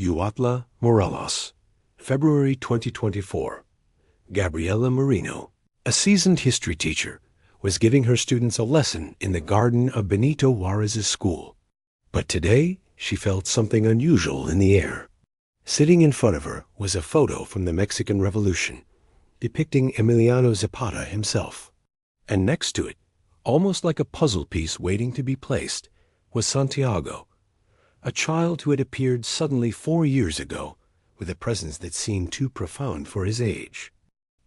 Huautla, Morelos, February 2024. Gabriela Marino, a seasoned history teacher, was giving her students a lesson in the garden of Benito Juarez's school. But today, she felt something unusual in the air. Sitting in front of her was a photo from the Mexican Revolution, depicting Emiliano Zapata himself. And next to it, almost like a puzzle piece waiting to be placed, was Santiago, a child who had appeared suddenly 4 years ago with a presence that seemed too profound for his age.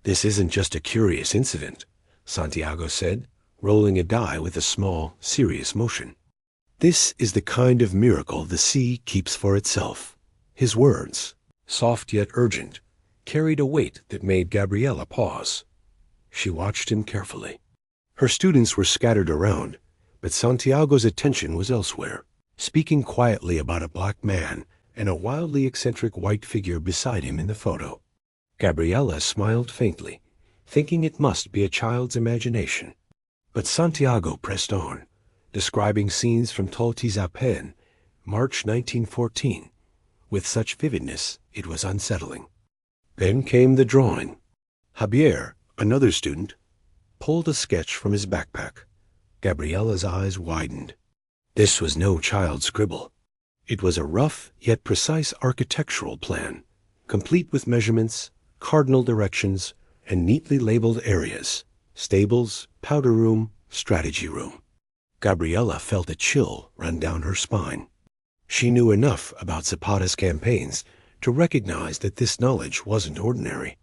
"This isn't just a curious incident," Santiago said, rolling a die with a small, serious motion. "This is the kind of miracle the sea keeps for itself." His words, soft yet urgent, carried a weight that made Gabriela pause. She watched him carefully. Her students were scattered around, but Santiago's attention was elsewhere, speaking quietly about a black man and a wildly eccentric white figure beside him in the photo. Gabriela smiled faintly, thinking it must be a child's imagination. But Santiago pressed on, describing scenes from Teotihuacan, March 1914, with such vividness it was unsettling. Then came the drawing. Javier, another student, pulled a sketch from his backpack. Gabriela's eyes widened. This was no child's scribble. It was a rough yet precise architectural plan, complete with measurements, cardinal directions, and neatly labeled areas: stables, powder room, strategy room. Gabriela felt a chill run down her spine. She knew enough about Zapata's campaigns to recognize that this knowledge wasn't ordinary.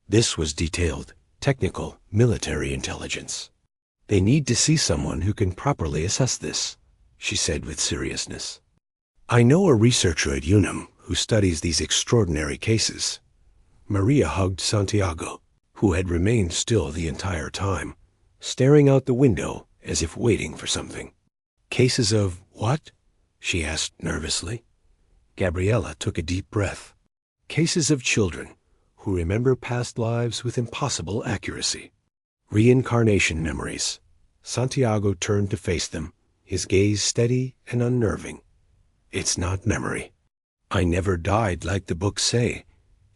This was detailed, technical, military intelligence. "They need to see someone who can properly assess this," she said with seriousness. "I know a researcher at UNAM who studies these extraordinary cases." Maria hugged Santiago, who had remained still the entire time, staring out the window as if waiting for something. "Cases of what?" she asked nervously. Gabriela took a deep breath. "Cases of children who remember past lives with impossible accuracy. Reincarnation memories." Santiago turned to face them, his gaze steady and unnerving. "It's not memory. I never died like the books say.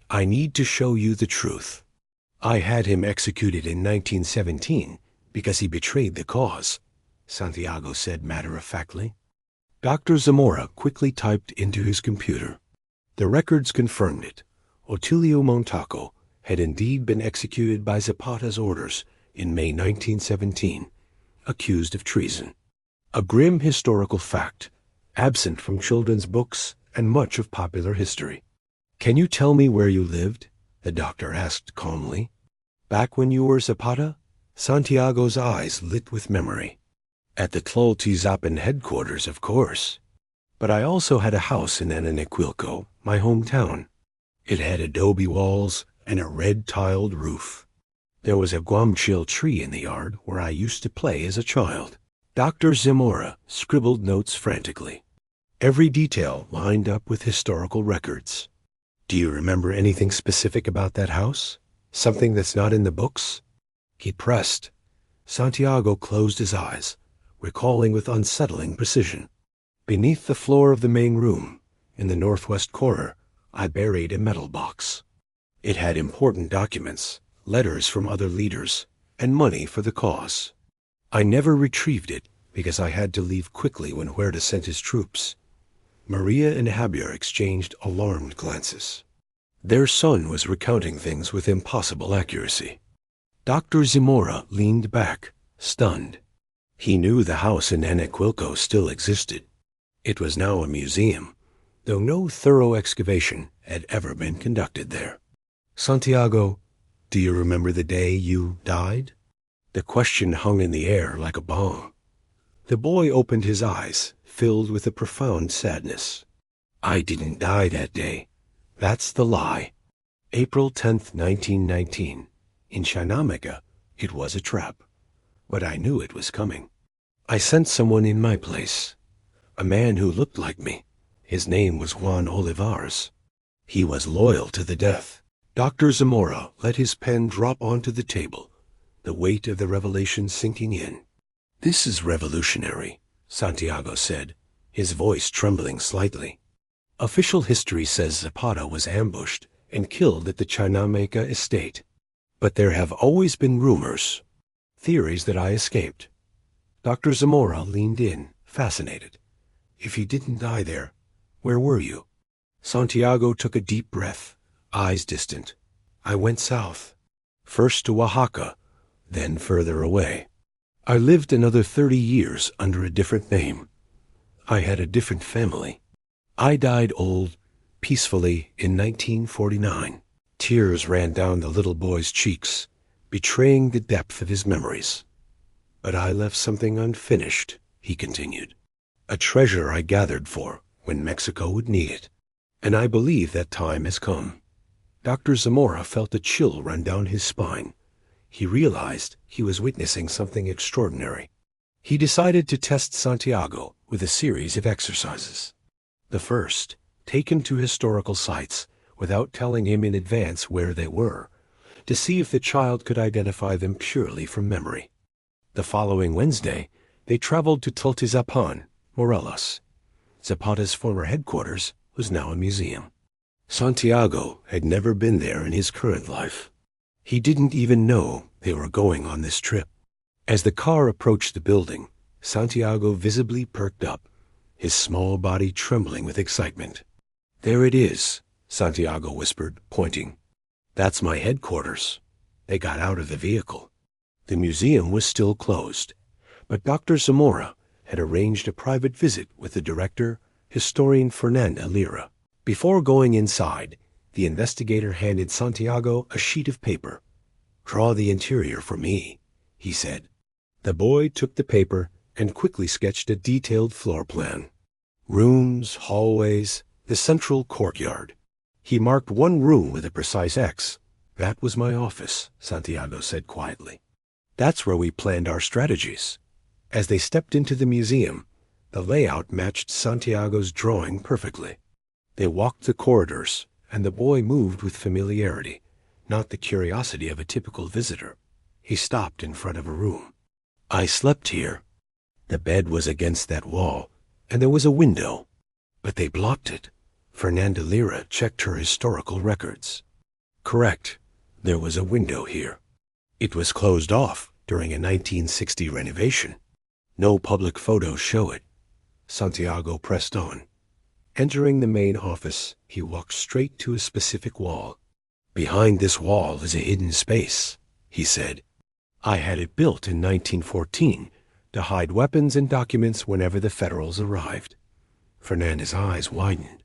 I need to show you the truth. I had him executed in 1917 because he betrayed the cause," Santiago said matter-of-factly. Dr. Zamora quickly typed into his computer. The records confirmed it. Otilio Montaco had indeed been executed by Zapata's orders in May 1917, accused of treason. A grim historical fact, absent from children's books and much of popular history. "Can you tell me where you lived?" the doctor asked calmly. "Back when you were Zapata?" Santiago's eyes lit with memory. "At the Teotihuacan headquarters, of course. But I also had a house in Ananequilco, my hometown. It had adobe walls and a red-tiled roof. There was a guamchil tree in the yard where I used to play as a child." Dr. Zamora scribbled notes frantically. Every detail lined up with historical records. "Do you remember anything specific about that house? Something that's not in the books?" He pressed. Santiago closed his eyes, recalling with unsettling precision. "Beneath the floor of the main room, in the northwest corner, I buried a metal box. It had important documents, letters from other leaders, and money for the cause. I never retrieved it because I had to leave quickly when Huerta sent his troops." Maria and Javier exchanged alarmed glances. Their son was recounting things with impossible accuracy. Dr. Zamora leaned back, stunned. He knew the house in Ananequilco still existed. It was now a museum, though no thorough excavation had ever been conducted there. "Santiago, do you remember the day you died?" The question hung in the air like a bomb. The boy opened his eyes, filled with a profound sadness. "I didn't die that day. That's the lie. April 10th, 1919. In Chinamega, it was a trap. But I knew it was coming. I sent someone in my place. A man who looked like me. His name was Juan Olivares. He was loyal to the death." Dr. Zamora let his pen drop onto the table, the weight of the revelation sinking in. "This is revolutionary," Santiago said, his voice trembling slightly. Official history says Zapata was ambushed and killed at the Chinameca estate. But there have always been rumors, theories that I escaped. Dr. Zamora leaned in, fascinated. If he didn't die there, where were you? Santiago took a deep breath, eyes distant. I went south, first to Oaxaca, then further away. I lived another 30 years under a different name. I had a different family. I died old, peacefully, in 1949. Tears ran down the little boy's cheeks, betraying the depth of his memories. But I left something unfinished, he continued. A treasure I gathered for when Mexico would need it. And I believe that time has come. Dr. Zamora felt a chill run down his spine. He realized he was witnessing something extraordinary. He decided to test Santiago with a series of exercises. The first, taken to historical sites without telling him in advance where they were, to see if the child could identify them purely from memory. The following Wednesday, they traveled to Tultizapan, Morelos. Zapata's former headquarters was now a museum. Santiago had never been there in his current life. He didn't even know they were going on this trip. As the car approached the building, Santiago visibly perked up, his small body trembling with excitement. There it is, Santiago whispered, pointing. That's my headquarters. They got out of the vehicle. The museum was still closed, but Dr. Zamora had arranged a private visit with the director, historian Fernanda Lira. Before going inside, the investigator handed Santiago a sheet of paper. "Draw the interior for me," he said. The boy took the paper and quickly sketched a detailed floor plan. Rooms, hallways, the central courtyard. He marked one room with a precise X. "That was my office," Santiago said quietly. "That's where we planned our strategies." As they stepped into the museum, the layout matched Santiago's drawing perfectly. They walked the corridors, and the boy moved with familiarity, not the curiosity of a typical visitor. He stopped in front of a room. "I slept here." The bed was against that wall, and there was a window. But they blocked it. Fernanda Lira checked her historical records. Correct, there was a window here. It was closed off during a 1960 renovation. No public photos show it. Santiago pressed on. Entering the main office, he walked straight to a specific wall. "Behind this wall is a hidden space," he said. "I had it built in 1914 to hide weapons and documents whenever the Federals arrived." Fernanda's eyes widened.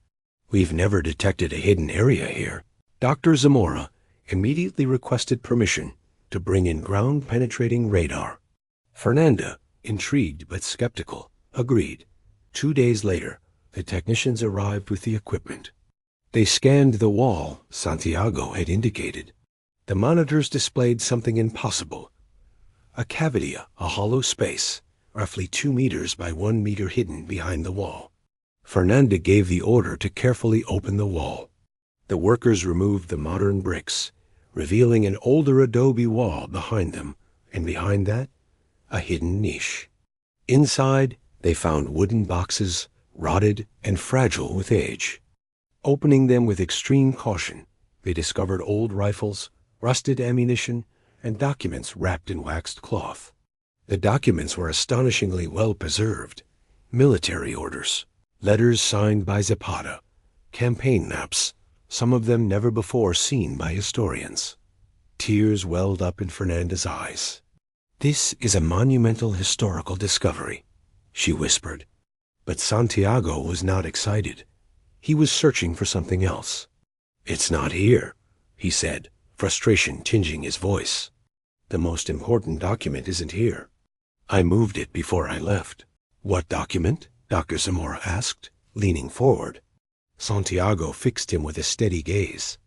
"We've never detected a hidden area here." Dr. Zamora immediately requested permission to bring in ground-penetrating radar. Fernanda, intrigued but skeptical, agreed. 2 days later, the technicians arrived with the equipment. They scanned the wall Santiago had indicated. The monitors displayed something impossible. A cavity, a hollow space, roughly 2 meters by 1 meter hidden behind the wall. Fernanda gave the order to carefully open the wall. The workers removed the modern bricks, revealing an older adobe wall behind them, and behind that, a hidden niche. Inside, they found wooden boxes, rotted and fragile with age. Opening them with extreme caution, they discovered old rifles, rusted ammunition, and documents wrapped in waxed cloth. The documents were astonishingly well preserved. Military orders, letters signed by Zapata, campaign maps, some of them never before seen by historians. Tears welled up in Fernanda's eyes. "This is a monumental historical discovery," she whispered. But Santiago was not excited. He was searching for something else. "It's not here," he said, frustration tinging his voice. "The most important document isn't here. I moved it before I left." "What document?" Dr. Zamora asked, leaning forward. Santiago fixed him with a steady gaze.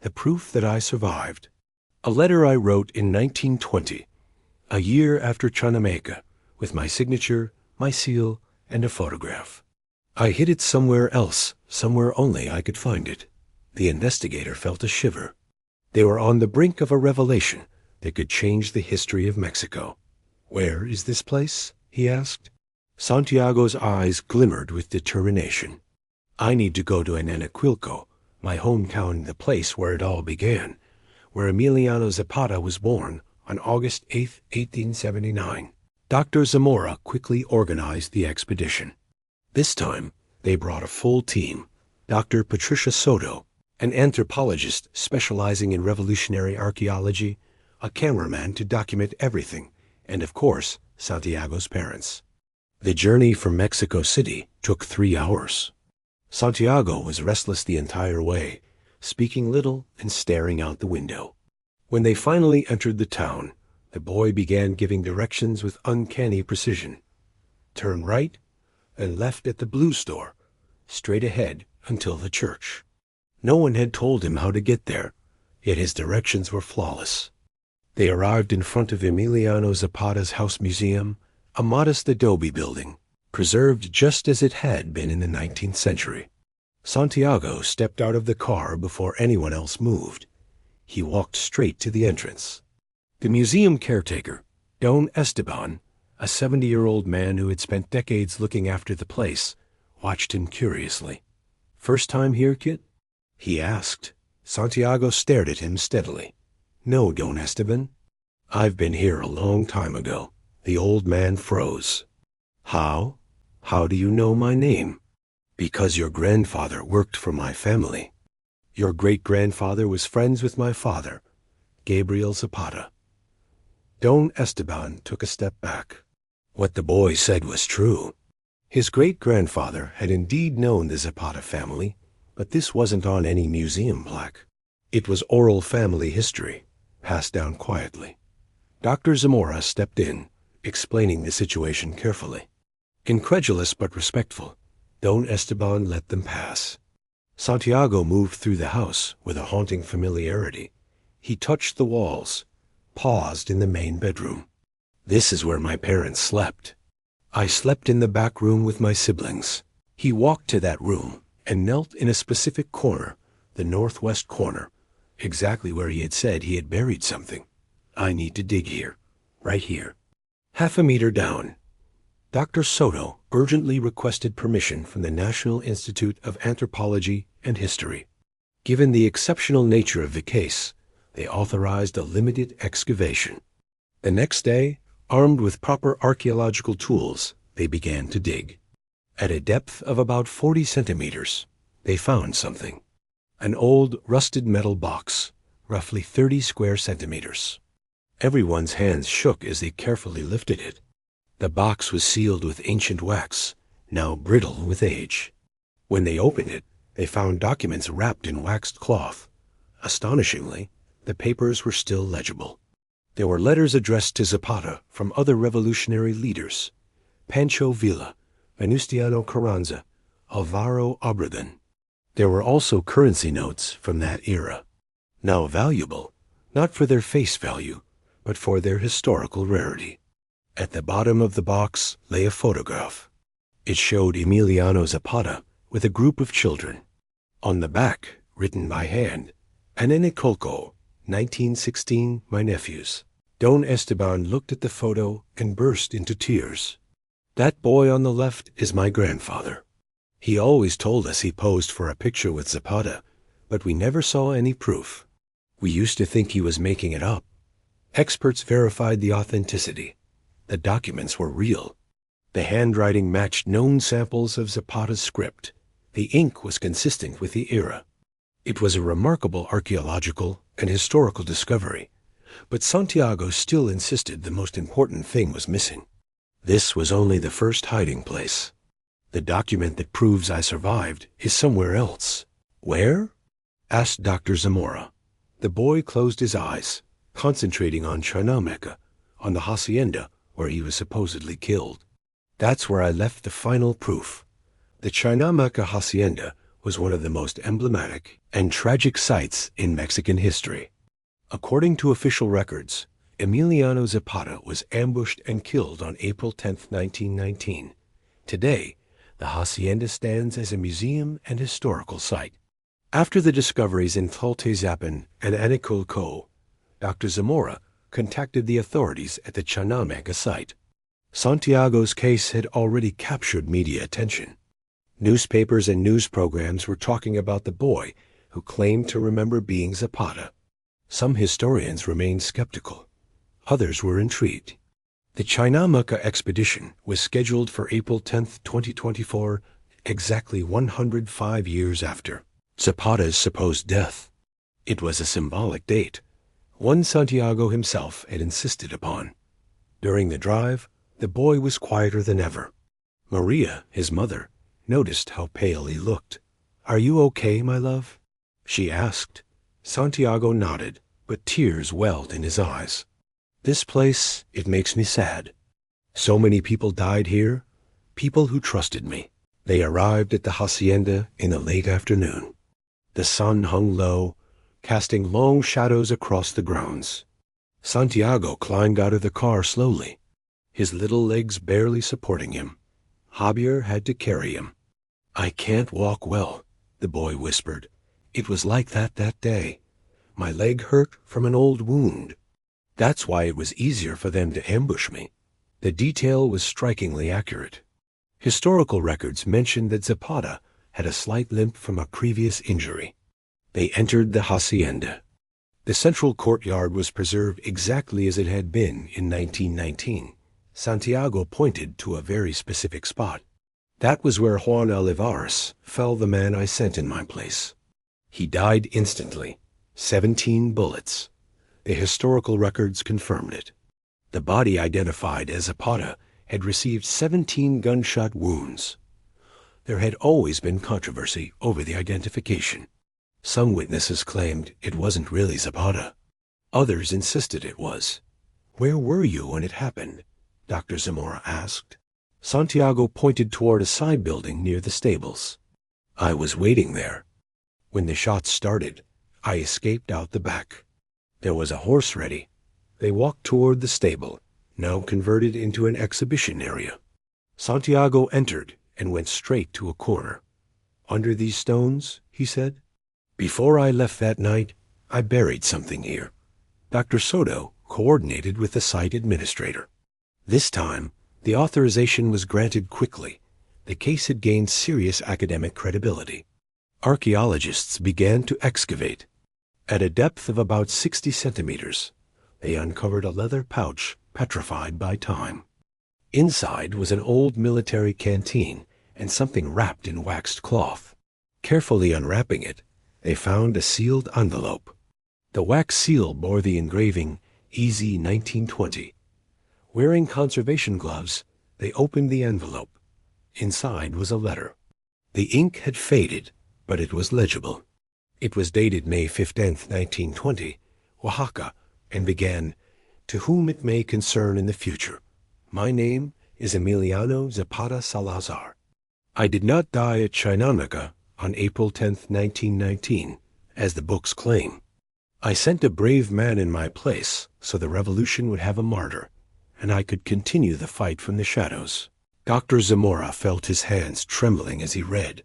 "The proof that I survived. A letter I wrote in 1920, a year after Chinameca, with my signature, my seal, and a photograph. I hid it somewhere else, somewhere only I could find it." The investigator felt a shiver. They were on the brink of a revelation that could change the history of Mexico. "Where is this place?" he asked. Santiago's eyes glimmered with determination. I need to go to Anaquilco, my hometown, the place where it all began, where Emiliano Zapata was born on August 8, 1879. Dr. Zamora quickly organized the expedition. This time, they brought a full team. Dr. Patricia Soto, an anthropologist specializing in revolutionary archaeology, a cameraman to document everything, and of course, Santiago's parents. The journey from Mexico City took 3 hours. Santiago was restless the entire way, speaking little and staring out the window. When they finally entered the town, the boy began giving directions with uncanny precision. Turn right and left at the blue store, straight ahead until the church. No one had told him how to get there, yet his directions were flawless. They arrived in front of Emiliano Zapata's house museum, a modest adobe building, preserved just as it had been in the 19th century. Santiago stepped out of the car before anyone else moved. He walked straight to the entrance. The museum caretaker, Don Esteban, a 70-year-old man who had spent decades looking after the place, watched him curiously. "First time here, kid?" he asked. Santiago stared at him steadily. "No, Don Esteban. I've been here a long time ago." The old man froze. "How? How do you know my name?" "Because your grandfather worked for my family. Your great-grandfather was friends with my father, Gabriel Zapata." Don Esteban took a step back. What the boy said was true. His great-grandfather had indeed known the Zapata family, but this wasn't on any museum plaque. It was oral family history, passed down quietly. Dr. Zamora stepped in, explaining the situation carefully. Incredulous but respectful, Don Esteban let them pass. Santiago moved through the house with a haunting familiarity. He touched the walls, paused in the main bedroom. "This is where my parents slept. I slept in the back room with my siblings." He walked to that room and knelt in a specific corner, the northwest corner, exactly where he had said he had buried something. "I need to dig here, right here." Half a meter down, Dr. Soto urgently requested permission from the National Institute of Anthropology and History. Given the exceptional nature of the case, they authorized a limited excavation. The next day, armed with proper archaeological tools, they began to dig. At a depth of about 40 centimeters, they found something. An old, rusted metal box, roughly 30 square centimeters. Everyone's hands shook as they carefully lifted it. The box was sealed with ancient wax, now brittle with age. When they opened it, they found documents wrapped in waxed cloth. Astonishingly, the papers were still legible. There were letters addressed to Zapata from other revolutionary leaders: Pancho Villa, Venustiano Carranza, Alvaro Obregon. There were also currency notes from that era, now valuable, not for their face value, but for their historical rarity. At the bottom of the box lay a photograph. It showed Emiliano Zapata with a group of children. On the back, written by hand, "Anaquilco, 1916, my nephews." Don Esteban looked at the photo and burst into tears. "That boy on the left is my grandfather. He always told us he posed for a picture with Zapata, but we never saw any proof. We used to think he was making it up." Experts verified the authenticity. The documents were real. The handwriting matched known samples of Zapata's script. The ink was consistent with the era. It was a remarkable archaeological and historical discovery, but Santiago still insisted the most important thing was missing. This was only the first hiding place. "The document that proves I survived is somewhere else." "Where?" asked Dr. Zamora. The boy closed his eyes, concentrating on Chinameca, on the hacienda where he was supposedly killed. "That's where I left the final proof." The Chinameca hacienda was one of the most emblematic and tragic sites in Mexican history. According to official records, Emiliano Zapata was ambushed and killed on April 10, 1919. Today, the hacienda stands as a museum and historical site. After the discoveries in Tlaltezapan and Anaquilco, Dr. Zamora contacted the authorities at the Chinameca site. Santiago's case had already captured media attention. Newspapers and news programs were talking about the boy who claimed to remember being Zapata. Some historians remained skeptical. Others were intrigued. The Chinamaca expedition was scheduled for April 10, 2024, exactly 105 years after Zapata's supposed death. It was a symbolic date, one Santiago himself had insisted upon. During the drive, the boy was quieter than ever. Maria, his mother, noticed how pale he looked. "Are you okay, my love?" she asked. Santiago nodded, but tears welled in his eyes. "This place, it makes me sad. So many people died here, people who trusted me." They arrived at the hacienda in the late afternoon. The sun hung low, casting long shadows across the grounds. Santiago climbed out of the car slowly, his little legs barely supporting him. Javier had to carry him. "I can't walk well," the boy whispered. "It was like that day. My leg hurt from an old wound. That's why it was easier for them to ambush me." The detail was strikingly accurate. Historical records mentioned that Zapata had a slight limp from a previous injury. They entered the hacienda. The central courtyard was preserved exactly as it had been in 1919. Santiago pointed to a very specific spot. "That was where Juan Olivares fell, the man I sent in my place. He died instantly, 17 bullets. The historical records confirmed it. The body identified as Zapata had received 17 gunshot wounds. There had always been controversy over the identification. Some witnesses claimed it wasn't really Zapata. Others insisted it was. "Where were you when it happened?" Dr. Zamora asked. Santiago pointed toward a side building near the stables. "I was waiting there. When the shots started, I escaped out the back. There was a horse ready." They walked toward the stable, now converted into an exhibition area. Santiago entered and went straight to a corner. "Under these stones," he said. "Before I left that night, I buried something here." Dr. Soto coordinated with the site administrator. This time, the authorization was granted quickly. The case had gained serious academic credibility. Archaeologists began to excavate. At a depth of about 60 centimeters, they uncovered a leather pouch petrified by time. Inside was an old military canteen and something wrapped in waxed cloth. Carefully unwrapping it, they found a sealed envelope. The wax seal bore the engraving, "Easy 1920. Wearing conservation gloves, they opened the envelope. Inside was a letter. The ink had faded, but it was legible. It was dated May 15, 1920, Oaxaca, and began, "To whom it may concern in the future. My name is Emiliano Zapata Salazar. I did not die at Chinamaca on April 10, 1919, as the books claim. I sent a brave man in my place so the revolution would have a martyr, and I could continue the fight from the shadows." Dr. Zamora felt his hands trembling as he read.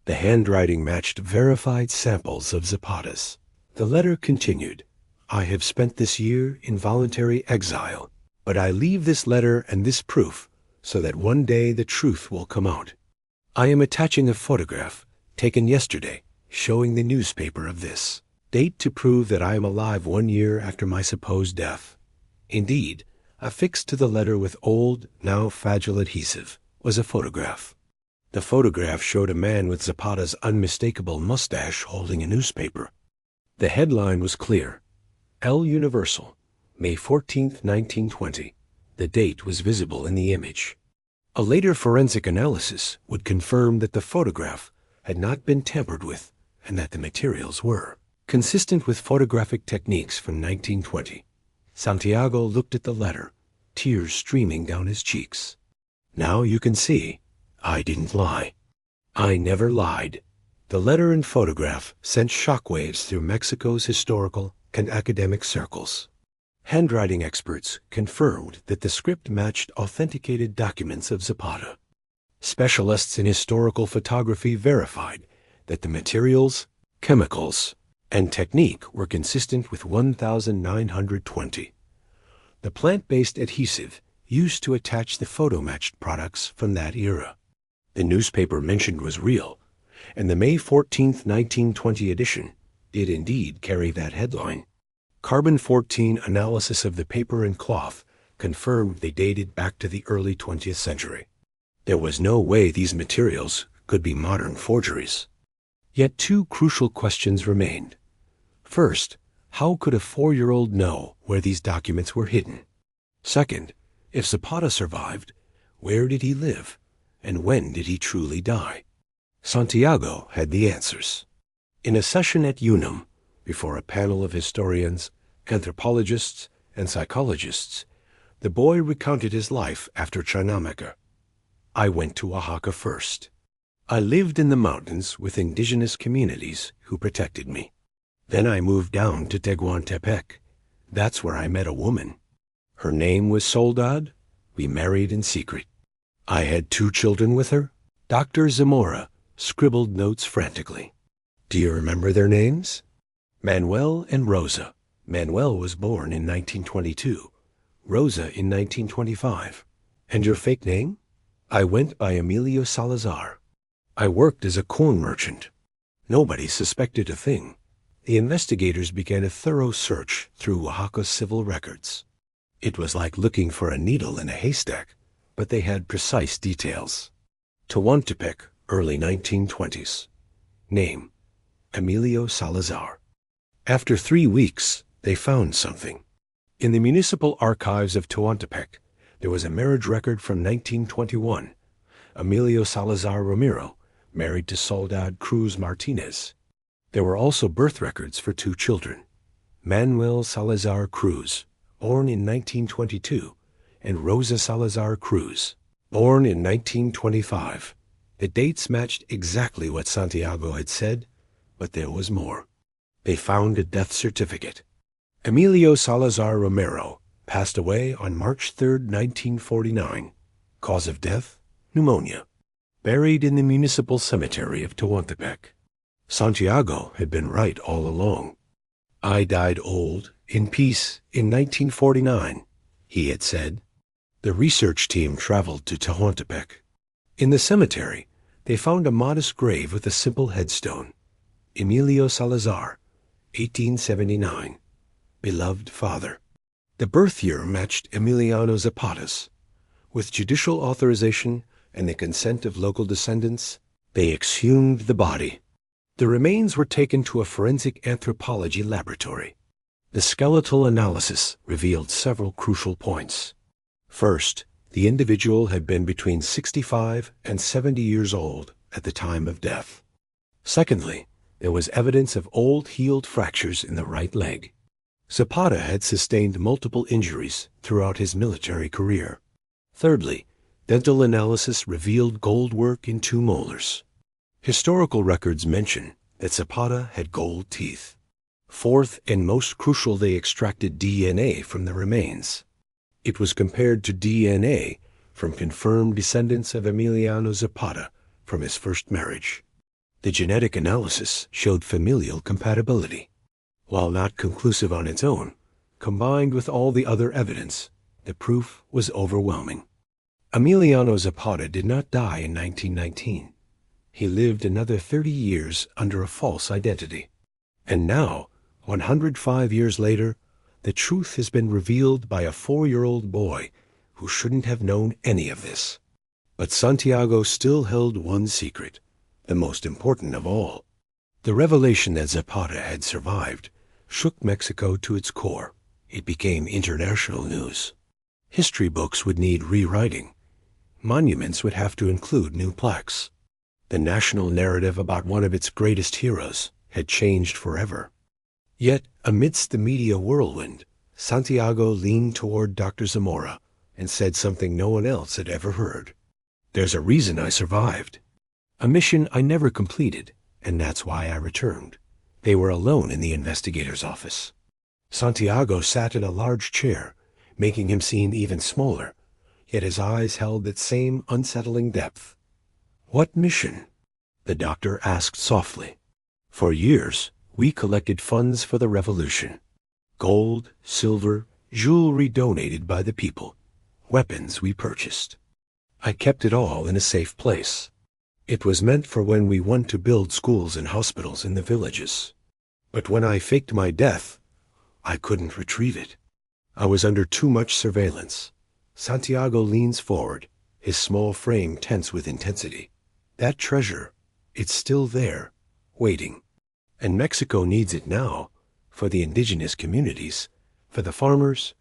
The handwriting matched verified samples of Zapata's. The letter continued, "I have spent this year in voluntary exile, but I leave this letter and this proof so that one day the truth will come out. I am attaching a photograph taken yesterday showing the newspaper of this date to prove that I am alive 1 year after my supposed death." Indeed, affixed to the letter with old, now fragile adhesive, was a photograph. The photograph showed a man with Zapata's unmistakable mustache holding a newspaper. The headline was clear, El Universal, May 14, 1920. The date was visible in the image. A later forensic analysis would confirm that the photograph had not been tampered with and that the materials were consistent with photographic techniques from 1920. Santiago looked at the letter, tears streaming down his cheeks. "Now you can see, I didn't lie. I never lied." The letter and photograph sent shockwaves through Mexico's historical and academic circles. Handwriting experts confirmed that the script matched authenticated documents of Zapata. Specialists in historical photography verified that the materials, chemicals, and technique were consistent with 1920. The plant-based adhesive used to attach the photo-matched products from that era. The newspaper mentioned was real, and the May 14th, 1920 edition did indeed carry that headline. Carbon-14 analysis of the paper and cloth confirmed they dated back to the early 20th century. There was no way these materials could be modern forgeries. Yet two crucial questions remained. First, how could a 4-year-old know where these documents were hidden? Second, if Zapata survived, where did he live, and when did he truly die? Santiago had the answers. In a session at UNAM, before a panel of historians, anthropologists, and psychologists, the boy recounted his life after Chinamaca. I went to Oaxaca first. I lived in the mountains with indigenous communities who protected me. Then I moved down to Tehuantepec. That's where I met a woman. Her name was Soledad. We married in secret. I had 2 children with her. Dr. Zamora scribbled notes frantically. Do you remember their names? Manuel and Rosa. Manuel was born in 1922. Rosa in 1925. And your fake name? I went by Emilio Salazar. I worked as a corn merchant. Nobody suspected a thing. The investigators began a thorough search through Oaxaca's civil records. It was like looking for a needle in a haystack, but they had precise details. Tehuantepec, early 1920s. Name, Emilio Salazar. After 3 weeks, they found something. In the municipal archives of Tehuantepec, there was a marriage record from 1921. Emilio Salazar Romero, married to Soledad Cruz Martinez. There were also birth records for 2 children. Manuel Salazar Cruz, born in 1922, and Rosa Salazar Cruz, born in 1925. The dates matched exactly what Santiago had said, but there was more. They found a death certificate. Emilio Salazar Romero passed away on March 3, 1949. Cause of death? Pneumonia. Buried in the municipal cemetery of Tehuantepec. Santiago had been right all along. I died old, in peace, in 1949, he had said. The research team traveled to Tehuantepec. In the cemetery, they found a modest grave with a simple headstone. Emilio Salazar, 1879. Beloved father. The birth year matched Emiliano Zapata's. With judicial authorization and the consent of local descendants, they exhumed the body. The remains were taken to a forensic anthropology laboratory. The skeletal analysis revealed several crucial points. First, the individual had been between 65 and 70 years old at the time of death. Secondly, there was evidence of old healed fractures in the right leg. Zapata had sustained multiple injuries throughout his military career. Thirdly, dental analysis revealed gold work in 2 molars. Historical records mention that Zapata had gold teeth. Fourth, and most crucial, they extracted DNA from the remains. It was compared to DNA from confirmed descendants of Emiliano Zapata from his first marriage. The genetic analysis showed familial compatibility. While not conclusive on its own, combined with all the other evidence, the proof was overwhelming. Emiliano Zapata did not die in 1919. He lived another 30 years under a false identity. And now, 105 years later, the truth has been revealed by a 4-year-old boy who shouldn't have known any of this. But Santiago still held one secret, the most important of all. The revelation that Zapata had survived shook Mexico to its core. It became international news. History books would need rewriting. Monuments would have to include new plaques. The national narrative about one of its greatest heroes had changed forever. Yet, amidst the media whirlwind, Santiago leaned toward Dr. Zamora and said something no one else had ever heard. There's a reason I survived. A mission I never completed, and that's why I returned. They were alone in the investigator's office. Santiago sat in a large chair, making him seem even smaller, yet his eyes held that same unsettling depth. What mission? The doctor asked softly. For years, we collected funds for the revolution. Gold, silver, jewelry donated by the people. Weapons we purchased. I kept it all in a safe place. It was meant for when we want to build schools and hospitals in the villages. But when I faked my death, I couldn't retrieve it. I was under too much surveillance. Santiago leans forward, his small frame tense with intensity. That treasure, it's still there, waiting. And Mexico needs it now, for the indigenous communities, for the farmers,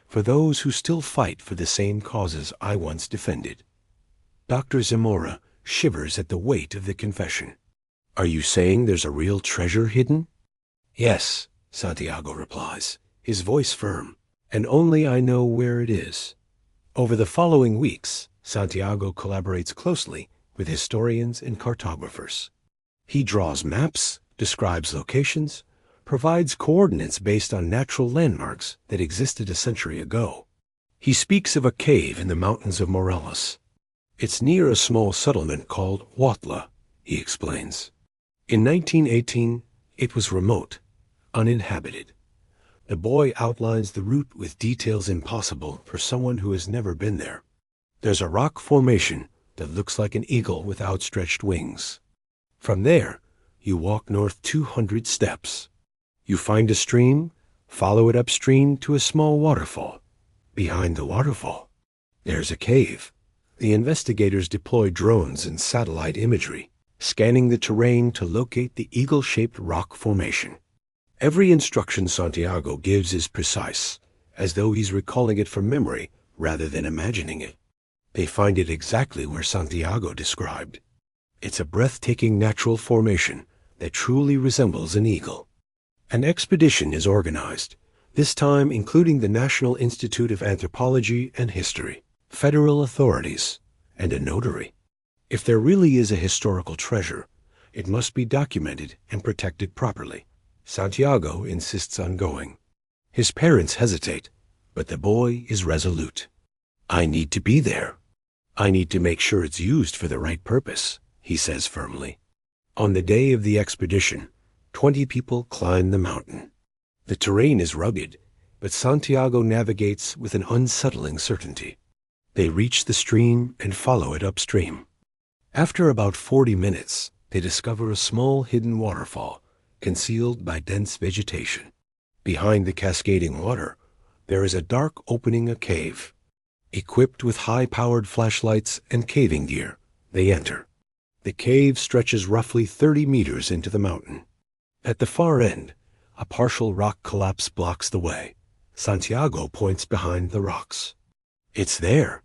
for those who still fight for the same causes I once defended. Dr. Zamora shivers at the weight of the confession. Are you saying there's a real treasure hidden? Yes, Santiago replies, his voice firm, and only I know where it is. Over the following weeks, Santiago collaborates closely with historians and cartographers. He draws maps, describes locations, provides coordinates based on natural landmarks that existed a century ago. He speaks of a cave in the mountains of Morelos. It's near a small settlement called Huautla, he explains. In 1918, it was remote, uninhabited. The boy outlines the route with details impossible for someone who has never been there. There's a rock formation that looks like an eagle with outstretched wings. From there, you walk north 200 steps. You find a stream, follow it upstream to a small waterfall. Behind the waterfall, there's a cave. The investigators deploy drones and satellite imagery, scanning the terrain to locate the eagle-shaped rock formation. Every instruction Santiago gives is precise, as though he's recalling it from memory rather than imagining it. They find it exactly where Santiago described. It's a breathtaking natural formation that truly resembles an eagle. An expedition is organized, this time including the National Institute of Anthropology and History, federal authorities, and a notary. If there really is a historical treasure, it must be documented and protected properly. Santiago insists on going. His parents hesitate, but the boy is resolute. I need to be there. I need to make sure it's used for the right purpose, he says firmly. On the day of the expedition, 20 people climb the mountain. The terrain is rugged, but Santiago navigates with an unsettling certainty. They reach the stream and follow it upstream. After about 40 minutes, they discover a small hidden waterfall, concealed by dense vegetation. Behind the cascading water, there is a dark opening, a cave. Equipped with high-powered flashlights and caving gear, they enter. The cave stretches roughly 30 meters into the mountain. At the far end, a partial rock collapse blocks the way. Santiago points behind the rocks. It's there.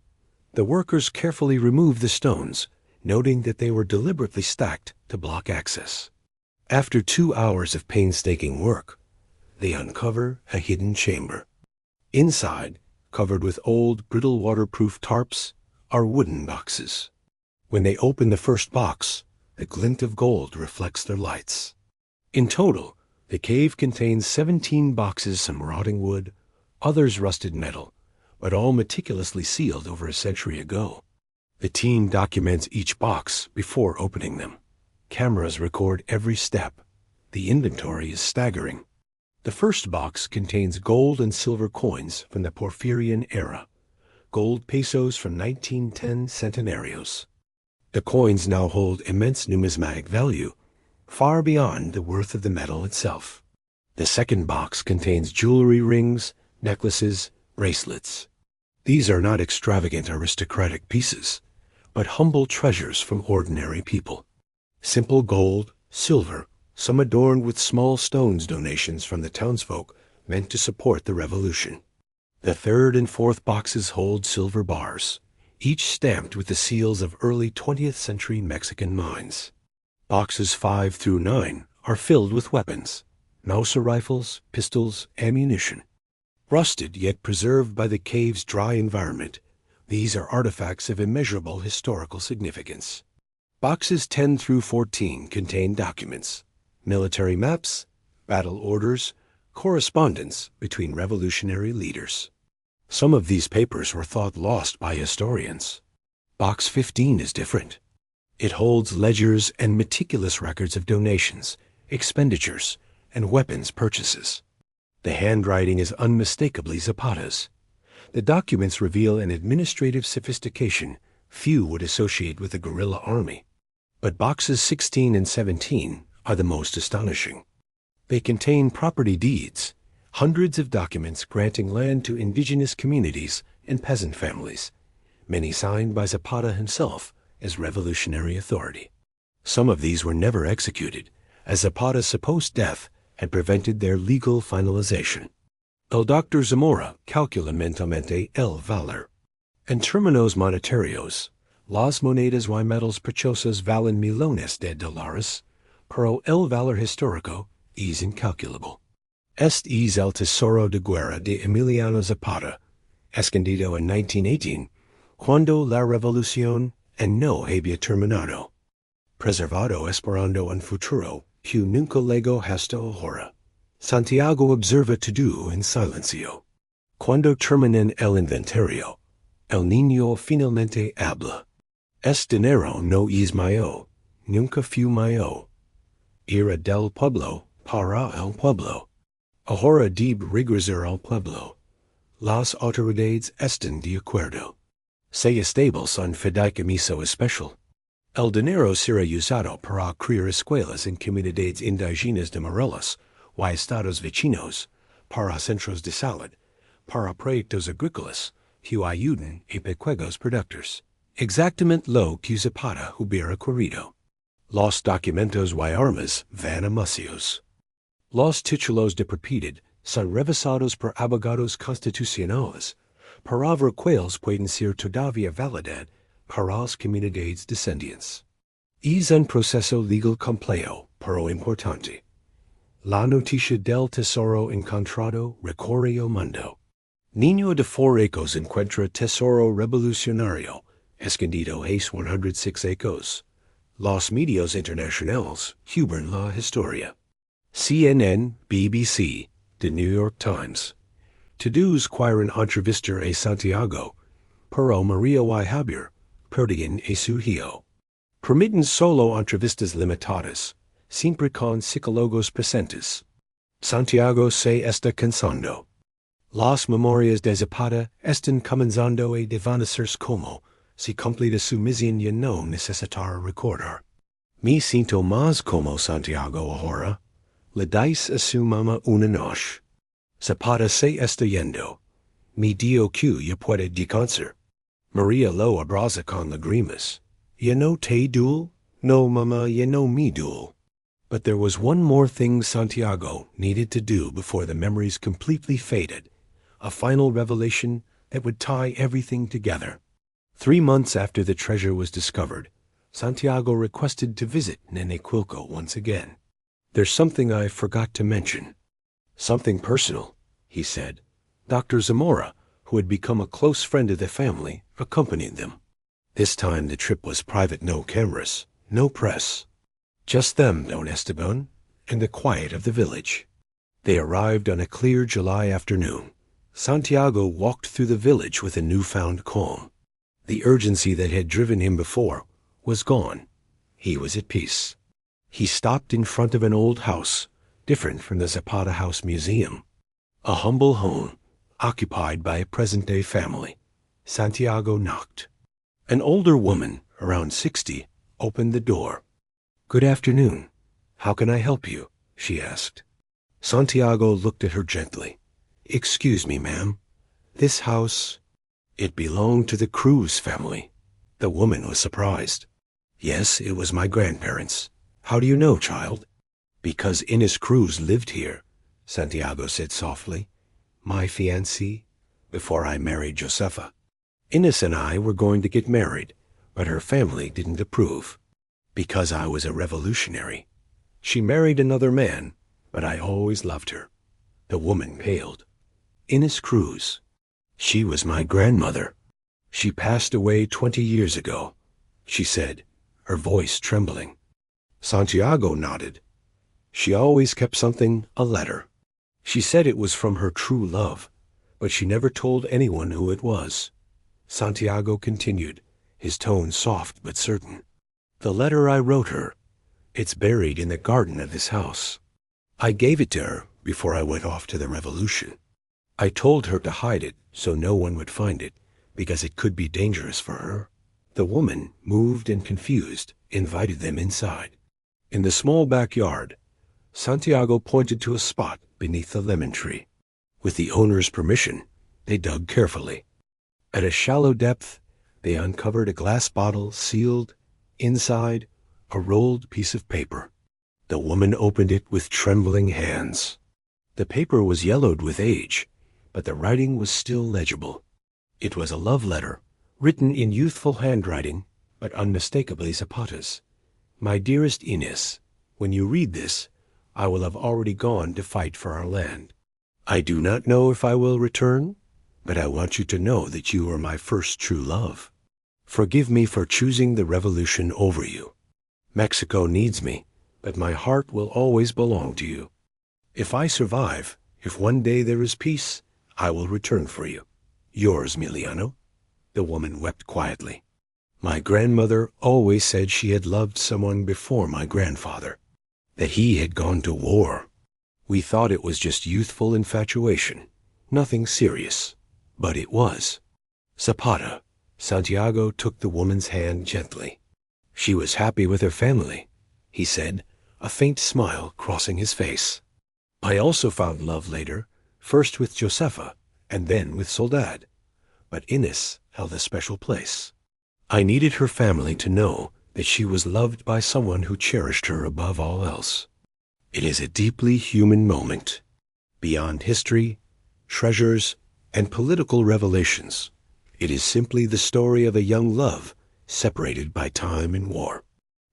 The workers carefully remove the stones, noting that they were deliberately stacked to block access. After 2 hours of painstaking work, they uncover a hidden chamber. Inside, covered with old, brittle waterproof tarps, are wooden boxes. When they open the first box, a glint of gold reflects their lights. In total, the cave contains 17 boxes, some rotting wood, others rusted metal, but all meticulously sealed over a century ago. The team documents each box before opening them. Cameras record every step. The inventory is staggering. The first box contains gold and silver coins from the Porfirian era, gold pesos from 1910 centenarios. The coins now hold immense numismatic value, far beyond the worth of the metal itself. The second box contains jewelry, rings, necklaces, bracelets. These are not extravagant aristocratic pieces, but humble treasures from ordinary people. Simple gold, silver, some adorned with small stones, donations from the townsfolk meant to support the revolution. The third and fourth boxes hold silver bars, each stamped with the seals of early 20th century Mexican mines. Boxes 5 through 9 are filled with weapons, Mauser rifles, pistols, ammunition. Rusted yet preserved by the cave's dry environment, these are artifacts of immeasurable historical significance. Boxes 10 through 14 contain documents, military maps, battle orders, correspondence between revolutionary leaders. Some of these papers were thought lost by historians. Box 15 is different. It holds ledgers and meticulous records of donations, expenditures, and weapons purchases. The handwriting is unmistakably Zapata's. The documents reveal an administrative sophistication few would associate with a guerrilla army. But boxes 16 and 17 are the most astonishing. They contain property deeds, hundreds of documents granting land to indigenous communities and peasant families, many signed by Zapata himself as revolutionary authority. Some of these were never executed, as Zapata's supposed death had prevented their legal finalization. El Dr. Zamora calcula mentalmente el valor. En términos monetarios, las monedas y metals preciosas valen millones de dólares, pero el valor histórico es incalculable. Este es el tesoro de guerra de Emiliano Zapata, escondido en 1918, cuando la revolución no había terminado. Preservado esperando un futuro que nunca llegó hasta ahora. Santiago observa todo en silencio. Cuando terminan el inventario, el niño finalmente habla. Este dinero no es mío, nunca fue mío. Era del pueblo para el pueblo. Ahora debe regresar al pueblo. Las autoridades están de acuerdo. Se establece un fideicomiso especial. El dinero será usado para crear escuelas en comunidades indígenas de Morelos y estados vecinos, para centros de salud, para proyectos agrícolas que ayuden a pequeños productores. Exactamente lo que Zapata hubiera querido. Los documentos y armas van a museos. Los títulos de propiedad son revisados por abogados constitucionales para ver cuáles pueden ser todavía validad para las comunidades descendientes. Es un proceso legal complejo, pero importante. La noticia del tesoro encontrado recorre el mundo. Niño de Forecos encuentra tesoro revolucionario, escondido hace 106 ecos. Los medios internacionales cubren la historia. CNN, BBC, The New York Times. Todos quieren entrevistar a Santiago, pero María y Javier perdían a su hijo. Permiten solo entrevistas limitadas, siempre con psicólogos presentes. Santiago se está cansando. Las memorias de Zapata están comenzando a desvanecerse como si cumplida su misión y no necesitar recordar. Me siento más como Santiago ahora. Le dais a su mamá una noche. Zapata se está yendo. Mi Dio que ya puede descansar. María lo abraza con lágrimas. Ya no te duele? No, mamá, ya no me duele. But there was one more thing Santiago needed to do before the memories completely faded. A final revelation that would tie everything together. 3 months after the treasure was discovered, Santiago requested to visit Nenequilco once again. There's something I forgot to mention. Something personal, he said. Dr. Zamora, who had become a close friend of the family, accompanied them. This time the trip was private, no cameras, no press. Just them, Don Esteban, and the quiet of the village. They arrived on a clear July afternoon. Santiago walked through the village with a newfound calm. The urgency that had driven him before was gone. He was at peace. He stopped in front of an old house, different from the Zapata House Museum. A humble home, occupied by a present-day family. Santiago knocked. An older woman, around 60, opened the door. "Good afternoon. How can I help you?" she asked. Santiago looked at her gently. "Excuse me, ma'am. This house—" "It belonged to the Cruz family." The woman was surprised. "Yes, it was my grandparents'. How do you know, child?" "Because Inés Cruz lived here," Santiago said softly. "My fiancée, before I married Josefa. Inés and I were going to get married, but her family didn't approve. Because I was a revolutionary. She married another man, but I always loved her." The woman paled. "Inés Cruz. She was my grandmother. She passed away 20 years ago," she said, her voice trembling. Santiago nodded. "She always kept something, a letter. She said it was from her true love, but she never told anyone who it was." Santiago continued, his tone soft but certain. "The letter I wrote her, it's buried in the garden of this house. I gave it to her before I went off to the revolution. I told her to hide it so no one would find it, because it could be dangerous for her. The woman, moved and confused, invited them inside. In the small backyard, Santiago pointed to a spot beneath the lemon tree. With the owner's permission, they dug carefully. At a shallow depth, they uncovered a glass bottle sealed, inside, a rolled piece of paper. The woman opened it with trembling hands. The paper was yellowed with age, but the writing was still legible. It was a love letter, written in youthful handwriting, but unmistakably Zapata's. My dearest Inés, when you read this, I will have already gone to fight for our land. I do not know if I will return, but I want you to know that you are my first true love. Forgive me for choosing the revolution over you. Mexico needs me, but my heart will always belong to you. If I survive, if one day there is peace, I will return for you. Yours, Emiliano. The woman wept quietly. My grandmother always said she had loved someone before my grandfather, that he had gone to war. We thought it was just youthful infatuation, nothing serious, but it was. Zapata, Santiago took the woman's hand gently. She was happy with her family, he said, a faint smile crossing his face. I also found love later, first with Josefa, and then with Soledad. But Inés held a special place. I needed her family to know that she was loved by someone who cherished her above all else. It is a deeply human moment. Beyond history, treasures, and political revelations, it is simply the story of a young love separated by time and war.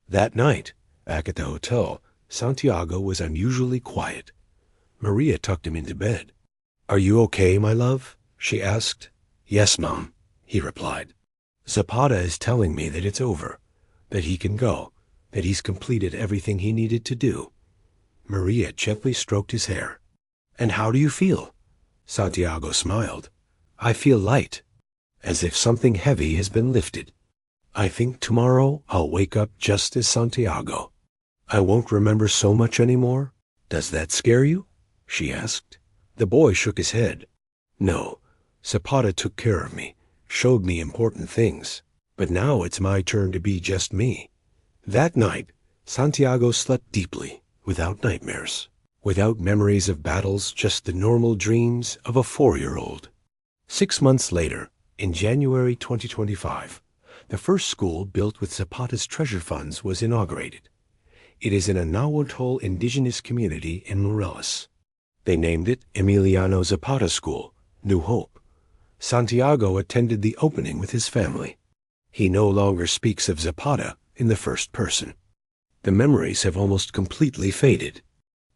That night, back at the hotel, Santiago was unusually quiet. Maria tucked him into bed. Are you okay, my love? She asked. Yes, Mom, he replied. Zapata is telling me that it's over, that he can go, that he's completed everything he needed to do. Maria gently stroked his hair. And how do you feel? Santiago smiled. I feel light, as if something heavy has been lifted. I think tomorrow I'll wake up just as Santiago. I won't remember so much anymore. Does that scare you? She asked. The boy shook his head. No, Zapata took care of me, showed me important things, but now it's my turn to be just me. That night, Santiago slept deeply, without nightmares, without memories of battles, just the normal dreams of a 4-year-old. 6 months later, in January 2025, the first school built with Zapata's treasure funds was inaugurated. It is in a untold indigenous community in Morelos. They named it Emiliano Zapata School, New Hope. Santiago attended the opening with his family. He no longer speaks of Zapata in the first person. The memories have almost completely faded.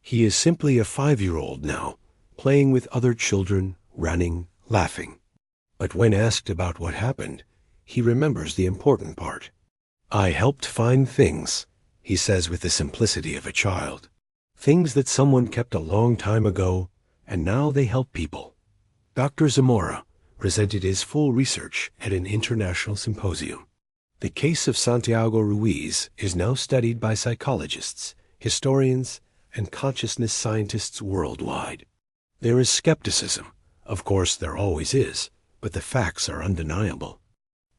He is simply a 5-year-old now, playing with other children, running, laughing. But when asked about what happened, he remembers the important part. I helped find things, he says with the simplicity of a child. Things that someone kept a long time ago, and now they help people. Dr. Zamora presented his full research at an international symposium. The case of Santiago Ruiz is now studied by psychologists, historians, and consciousness scientists worldwide. There is skepticism. Of course, there always is, but the facts are undeniable.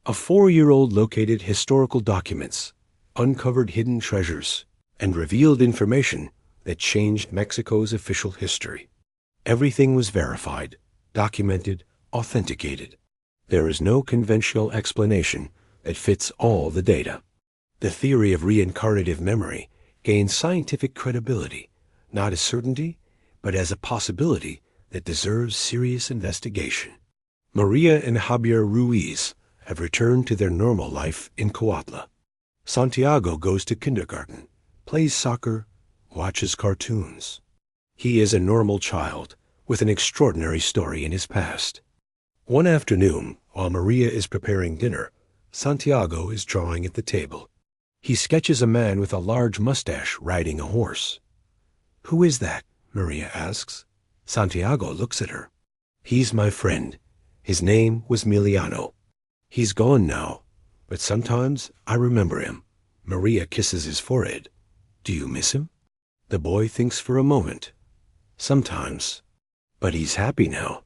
A 4-year-old located historical documents, uncovered hidden treasures, and revealed information that changed Mexico's official history. Everything was verified, documented, authenticated. There is no conventional explanation that fits all the data. The theory of reincarnative memory gains scientific credibility, not as certainty, but as a possibility that deserves serious investigation. Maria and Javier Ruiz have returned to their normal life in Coatla. Santiago goes to kindergarten, plays soccer, watches cartoons. He is a normal child with an extraordinary story in his past. One afternoon, while Maria is preparing dinner, Santiago is drawing at the table. He sketches a man with a large mustache riding a horse. Who is that? Maria asks. Santiago looks at her. He's my friend. His name was Emiliano. He's gone now, but sometimes I remember him. Maria kisses his forehead. Do you miss him? The boy thinks for a moment. Sometimes. But he's happy now.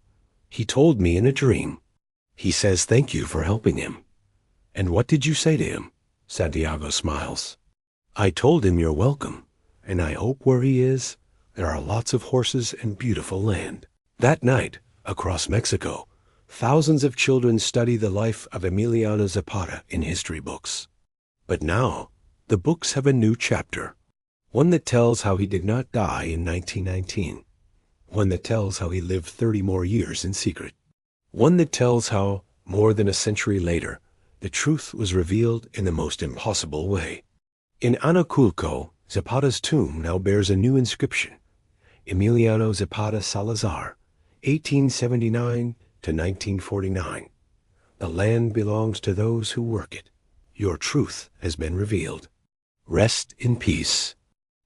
He told me in a dream. He says thank you for helping him. And what did you say to him? Santiago smiles. I told him you're welcome, and I hope where he is, there are lots of horses and beautiful land. That night, across Mexico, thousands of children study the life of Emiliano Zapata in history books. But now, the books have a new chapter. One that tells how he did not die in 1919. One that tells how he lived 30 more years in secret. One that tells how, more than a century later, the truth was revealed in the most impossible way. In Anaculco, Zapata's tomb now bears a new inscription. Emiliano Zapata Salazar, 1879 to 1949. The land belongs to those who work it. Your truth has been revealed. Rest in peace.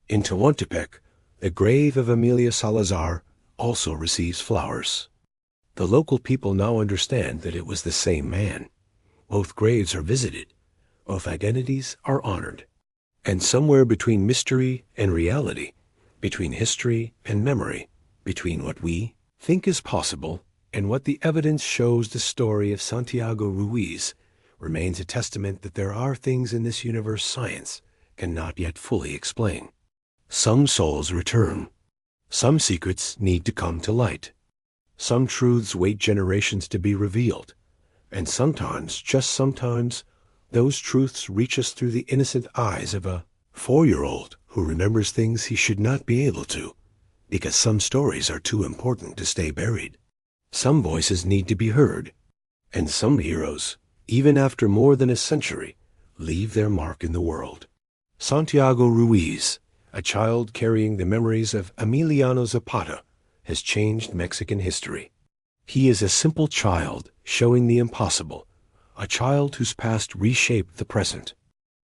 In Tehuantepec, the grave of Emilio Salazar also receives flowers. The local people now understand that it was the same man. Both graves are visited. Both identities are honored. And somewhere between mystery and reality, between history and memory, between what we think is possible and what the evidence shows the story of Santiago Ruiz remains a testament that there are things in this universe science cannot yet fully explain. Some souls return. Some secrets need to come to light. Some truths wait generations to be revealed. And sometimes, just sometimes, those truths reach us through the innocent eyes of a 4-year-old who remembers things he should not be able to, because some stories are too important to stay buried. Some voices need to be heard, and some heroes, even after more than a century, leave their mark in the world. Santiago Ruiz, a child carrying the memories of Emiliano Zapata, has changed Mexican history. He is a simple child showing the impossible, a child whose past reshaped the present.